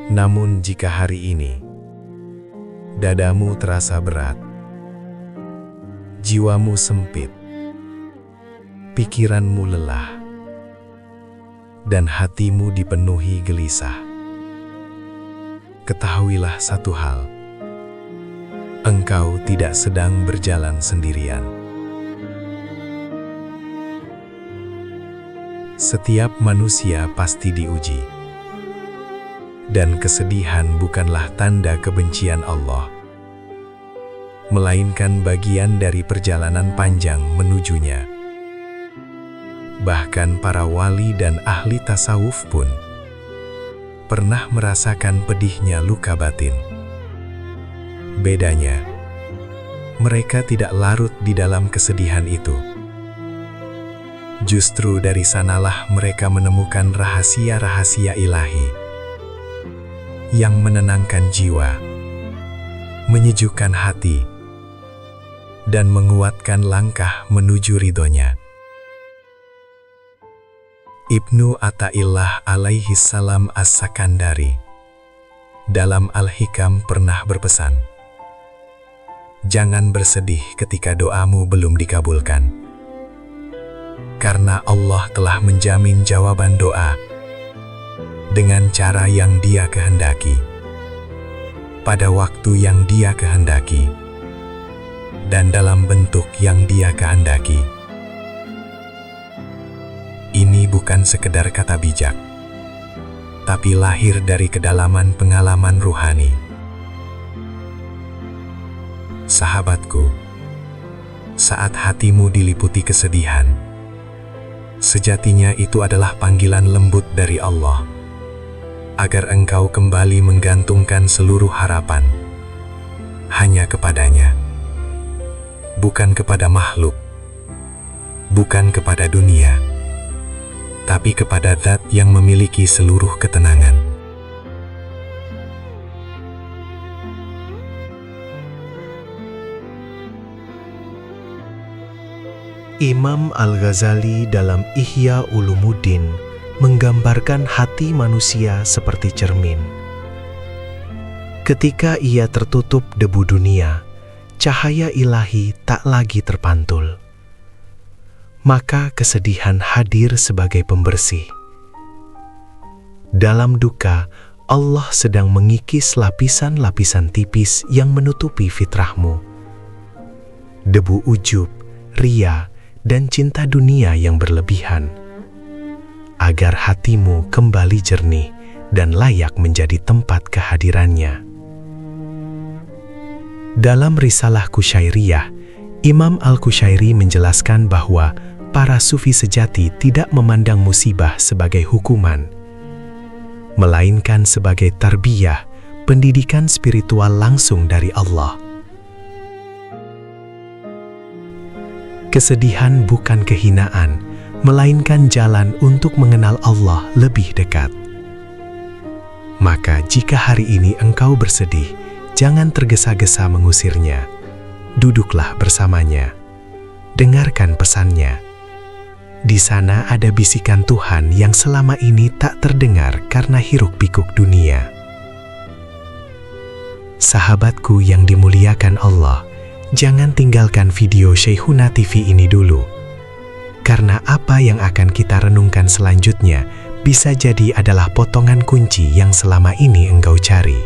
Namun jika hari ini dadamu terasa berat, jiwamu sempit, pikiranmu lelah, dan hatimu dipenuhi gelisah, ketahuilah satu hal: engkau tidak sedang berjalan sendirian. Setiap manusia pasti diuji, dan kesedihan bukanlah tanda kebencian Allah, melainkan bagian dari perjalanan panjang menujunya. Bahkan para wali dan ahli tasawuf pun pernah merasakan pedihnya luka batin. Bedanya, mereka tidak larut di dalam kesedihan itu. Justru dari sanalah mereka menemukan rahasia-rahasia ilahi yang menenangkan jiwa, menyejukkan hati, dan menguatkan langkah menuju ridhonya. Ibnu Athaillah alaihi salam as-Sakandari dalam Al-Hikam pernah berpesan, "Jangan bersedih ketika doamu belum dikabulkan, karena Allah telah menjamin jawaban doa dengan cara yang Dia kehendaki, pada waktu yang Dia kehendaki, dan dalam bentuk yang Dia kehendaki." Ini bukan sekedar kata bijak, tapi lahir dari kedalaman pengalaman ruhani. Sahabatku, saat hatimu diliputi kesedihan, sejatinya itu adalah panggilan lembut dari Allah, agar engkau kembali menggantungkan seluruh harapan hanya kepadanya, bukan kepada makhluk, bukan kepada dunia, tapi kepada Zat yang memiliki seluruh ketenangan. Imam Al-Ghazali dalam Ihya Ulumuddin menggambarkan hati manusia seperti cermin. Ketika ia tertutup debu dunia, cahaya ilahi tak lagi terpantul. Maka kesedihan hadir sebagai pembersih. Dalam duka, Allah sedang mengikis lapisan-lapisan tipis yang menutupi fitrahmu. Debu ujub, ria, dan cinta dunia yang berlebihan. Agar hatimu kembali jernih dan layak menjadi tempat kehadirannya. Dalam risalah Qusyairiyah, Imam Al-Qusyairi menjelaskan bahwa para sufi sejati tidak memandang musibah sebagai hukuman, melainkan sebagai tarbiyah, pendidikan spiritual langsung dari Allah. Kesedihan bukan kehinaan, melainkan jalan untuk mengenal Allah lebih dekat. Maka jika hari ini engkau bersedih, jangan tergesa-gesa mengusirnya. Duduklah bersamanya. Dengarkan pesannya. Di sana ada bisikan Tuhan yang selama ini tak terdengar karena hiruk-pikuk dunia. Sahabatku yang dimuliakan Allah, jangan tinggalkan video Syekhuna TV ini dulu. Karena apa yang akan kita renungkan selanjutnya bisa jadi adalah potongan kunci yang selama ini engkau cari.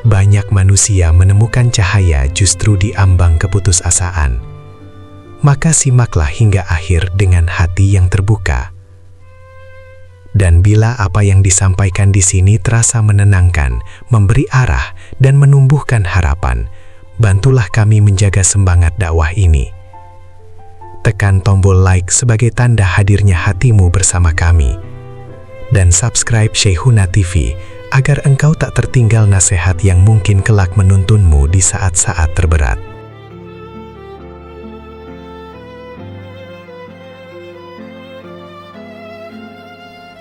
Banyak manusia menemukan cahaya justru di ambang keputusasaan. Maka simaklah hingga akhir dengan hati yang terbuka. Dan bila apa yang disampaikan di sini terasa menenangkan, memberi arah, dan menumbuhkan harapan, bantulah kami menjaga semangat dakwah ini. Tekan tombol like sebagai tanda hadirnya hatimu bersama kami. Dan subscribe Syekhuna TV agar engkau tak tertinggal nasihat yang mungkin kelak menuntunmu di saat-saat terberat.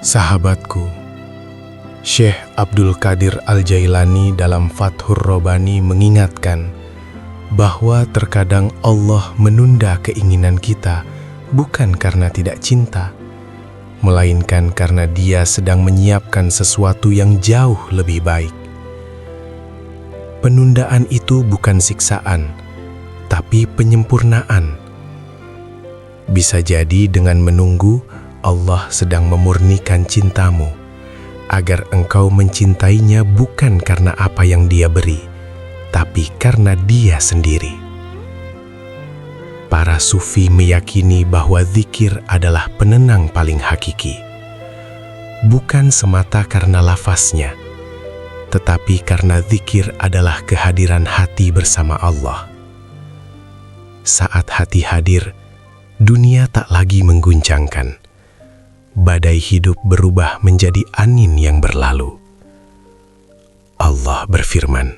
Sahabatku, Syekh Abdul Qadir Al-Jailani dalam Fathur Rabbani mengingatkan bahwa terkadang Allah menunda keinginan kita bukan karena tidak cinta, melainkan karena Dia sedang menyiapkan sesuatu yang jauh lebih baik. Penundaan itu bukan siksaan, tapi penyempurnaan. Bisa jadi dengan menunggu, Allah sedang memurnikan cintamu, agar engkau mencintainya bukan karena apa yang Dia beri, tapi karena Dia sendiri. Para sufi meyakini bahwa zikir adalah penenang paling hakiki. Bukan semata karena lafaznya, tetapi karena zikir adalah kehadiran hati bersama Allah. Saat hati hadir, dunia tak lagi mengguncangkan. Badai hidup berubah menjadi angin yang berlalu. Allah berfirman,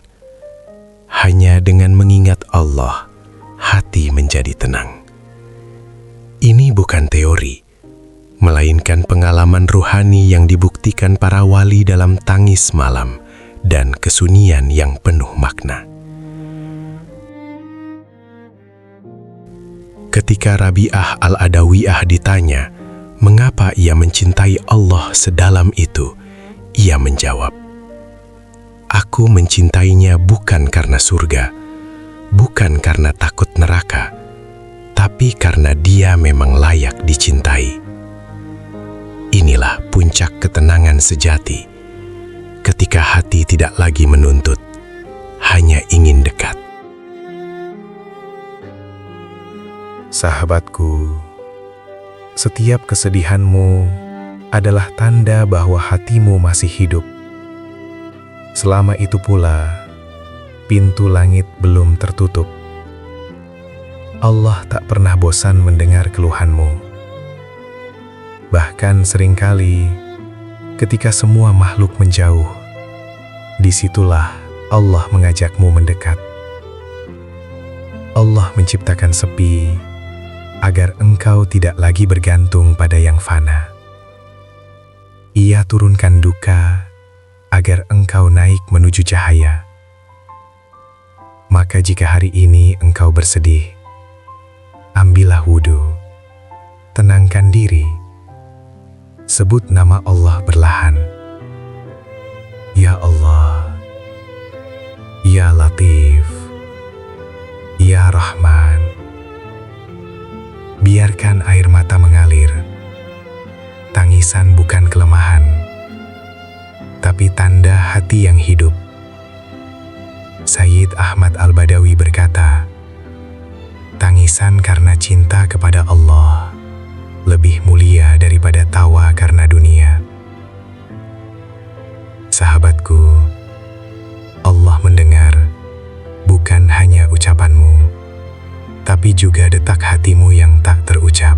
hanya dengan mengingat Allah, hati menjadi tenang. Ini bukan teori, melainkan pengalaman ruhani yang dibuktikan para wali dalam tangis malam dan kesunyian yang penuh makna. Ketika Rabi'ah Al-Adawiyah ditanya, mengapa ia mencintai Allah sedalam itu? Ia menjawab, aku mencintainya bukan karena surga, bukan karena takut neraka, tapi karena Dia memang layak dicintai. Inilah puncak ketenangan sejati, ketika hati tidak lagi menuntut, hanya ingin dekat. Sahabatku, setiap kesedihanmu adalah tanda bahwa hatimu masih hidup. Selama itu pula, pintu langit belum tertutup. Allah tak pernah bosan mendengar keluhanmu. Bahkan seringkali, ketika semua makhluk menjauh, disitulah Allah mengajakmu mendekat. Allah menciptakan sepi, agar engkau tidak lagi bergantung pada yang fana. Ia turunkan duka, agar engkau naik menuju cahaya. Maka jika hari ini engkau bersedih, ambillah wudhu, tenangkan diri, sebut nama Allah perlahan. Ya Allah, Ya Latif, Ya Rahman. Biarkan air mata mengalir. Tangisan bukan kelemahan, tapi tanda hati yang hidup. Sayyid Ahmad Al-Badawi berkata, tangisan karena cinta kepada Allah lebih mulia daripada tawa karena dunia. sahabatku, Allah mendengar bukan hanya ucapanmu, tapi juga detak hatimu yang tak terucap.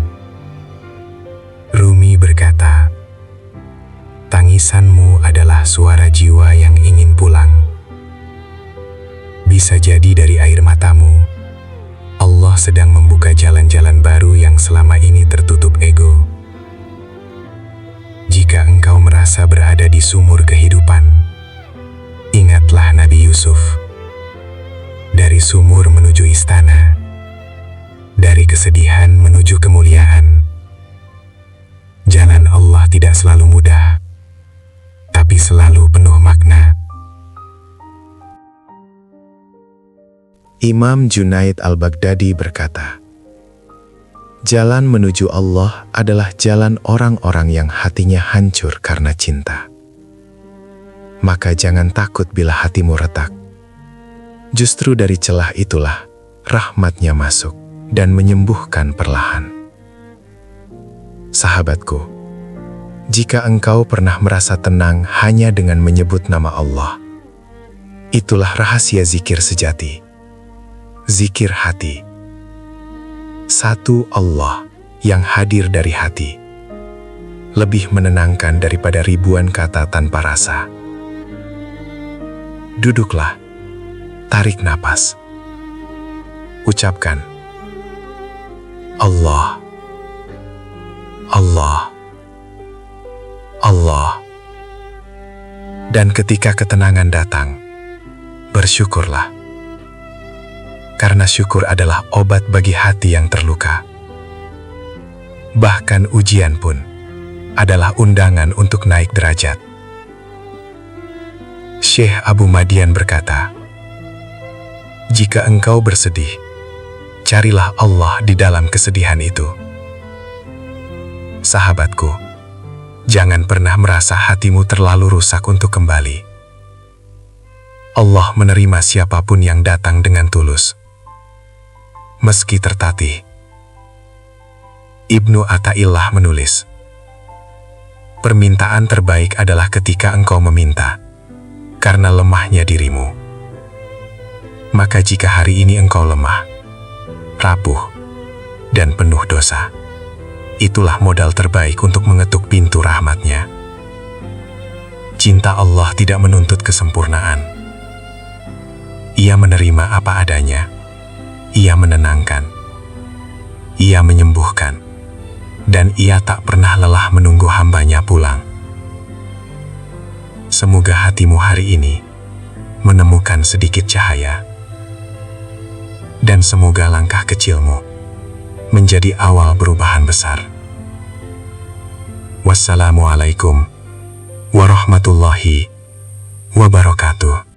Rumi berkata, tangisanmu adalah suara jiwa yang ingin pulang. Bisa jadi dari air matamu, Allah sedang membuka jalan-jalan baru yang selama ini tertutup ego. Jika engkau merasa berada di sumur kehidupan, ingatlah Nabi Yusuf. Dari sumur menuju istana, dari kesedihan menuju kemuliaan. Jalan Allah tidak selalu mudah, tapi selalu penuh makna. Imam Junaid al-Baghdadi berkata, jalan menuju Allah adalah jalan orang-orang yang hatinya hancur karena cinta. Maka jangan takut bila hatimu retak. Justru dari celah itulah rahmatnya masuk dan menyembuhkan perlahan. Sahabatku, jika engkau pernah merasa tenang hanya dengan menyebut nama Allah, itulah rahasia zikir sejati. Zikir hati. Satu Allah yang hadir dari hati, lebih menenangkan daripada ribuan kata tanpa rasa. Duduklah, tarik napas, ucapkan, Allah, Allah, Allah. Dan ketika ketenangan datang, bersyukurlah. Karena syukur adalah obat bagi hati yang terluka. Bahkan ujian pun adalah undangan untuk naik derajat. Syekh Abu Madian berkata, jika engkau bersedih, carilah Allah di dalam kesedihan itu. Sahabatku, jangan pernah merasa hatimu terlalu rusak untuk kembali. Allah menerima siapapun yang datang dengan tulus, meski tertatih. Ibnu Athaillah menulis, permintaan terbaik adalah ketika engkau meminta karena lemahnya dirimu. Maka jika hari ini engkau lemah, rapuh, dan penuh dosa, itulah modal terbaik untuk mengetuk pintu rahmat-Nya. Cinta Allah tidak menuntut kesempurnaan. Ia menerima apa adanya. Ia menenangkan, Ia menyembuhkan, dan Ia tak pernah lelah menunggu hamba-Nya pulang. Semoga hatimu hari ini menemukan sedikit cahaya, dan semoga langkah kecilmu menjadi awal perubahan besar. Wassalamualaikum warahmatullahi wabarakatuh.